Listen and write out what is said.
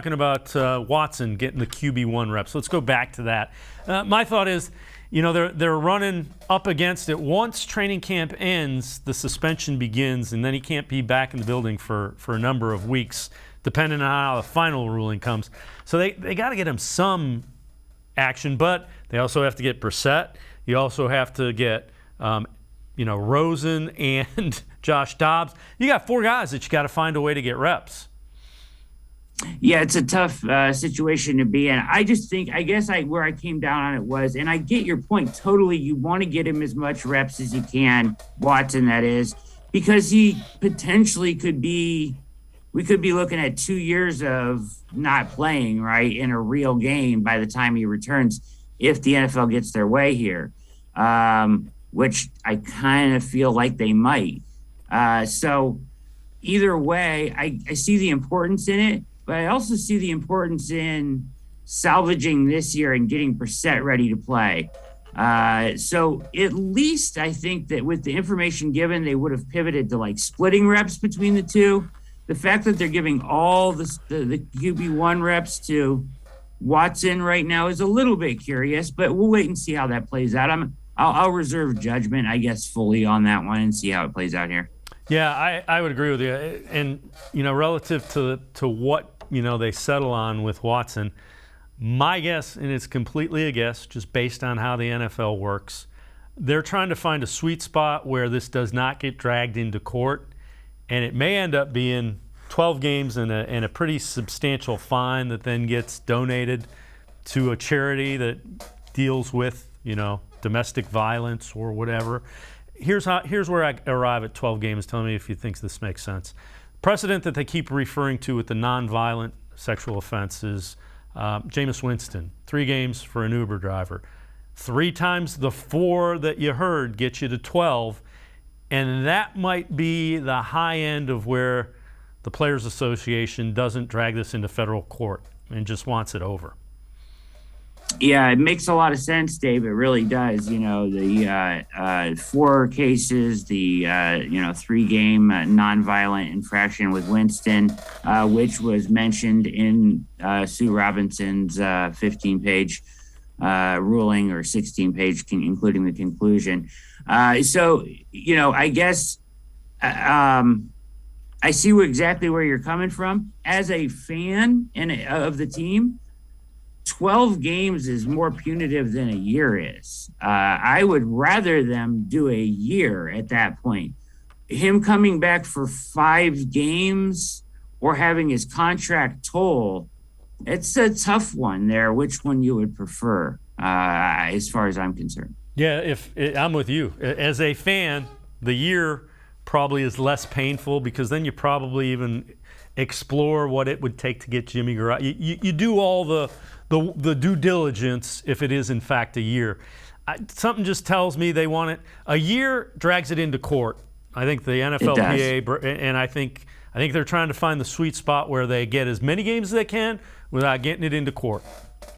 Talking about Watson getting the QB1 reps. Let's go back to that. My thought is, they're running up against it. Once training camp ends, the suspension begins, and then he can't be back in the building for a number of weeks, depending on how the final ruling comes. So they got to get him some action, but they also have to get Brissett. You also have to get Rosen and Josh Dobbs. You got 4 guys that you got to find a way to get reps. Yeah, it's a tough situation to be in. I guess where I came down on it was, and I get your point totally, you want to get him as much reps as you can, Watson that is, because he potentially we could be looking at 2 years of not playing, right, in a real game by the time he returns, if the NFL gets their way here, which I kind of feel like they might. So either way, I see the importance in it. But I also see the importance in salvaging this year and getting Brissett ready to play. So at least I think that with the information given, they would have pivoted to splitting reps between the two. The fact that they're giving all the QB1 reps to Watson right now is a little bit curious, but we'll wait and see how that plays out. I'll reserve judgment, I guess, fully on that one and see how it plays out here. Yeah, I would agree with you. And, relative to what, they settle on with Watson, my guess, and it's completely a guess, just based on how the NFL works, they're trying to find a sweet spot where this does not get dragged into court. And it may end up being 12 games and a pretty substantial fine that then gets donated to a charity that deals with, domestic violence or whatever. Here's where I arrive at 12 games. Tell me if you think this makes sense. Precedent that they keep referring to with the nonviolent sexual offense is Jameis Winston, 3 games for an Uber driver. 3 times the 4 that you heard get you to 12, and that might be the high end of where the Players Association doesn't drag this into federal court and just wants it over. Yeah, it makes a lot of sense, Dave. It really does. The 4 cases, the 3-game nonviolent infraction with Winston, which was mentioned in Sue Robinson's 15-page ruling, or 16-page, including the conclusion. I guess I see exactly where you're coming from. As a fan of the team, 12 games is more punitive than a year is. I would rather them do a year at that point. Him coming back for 5 games or having his contract toll, it's a tough one there. Which one you would prefer, as far as I'm concerned? Yeah, I'm with you. As a fan, the year probably is less painful because then you probably even explore what it would take to get Jimmy Garoppolo. You do all the due diligence if it is in fact a year. Something just tells me they want it. A year drags it into court. I think the NFLPA, and I think they're trying to find the sweet spot where they get as many games as they can without getting it into court.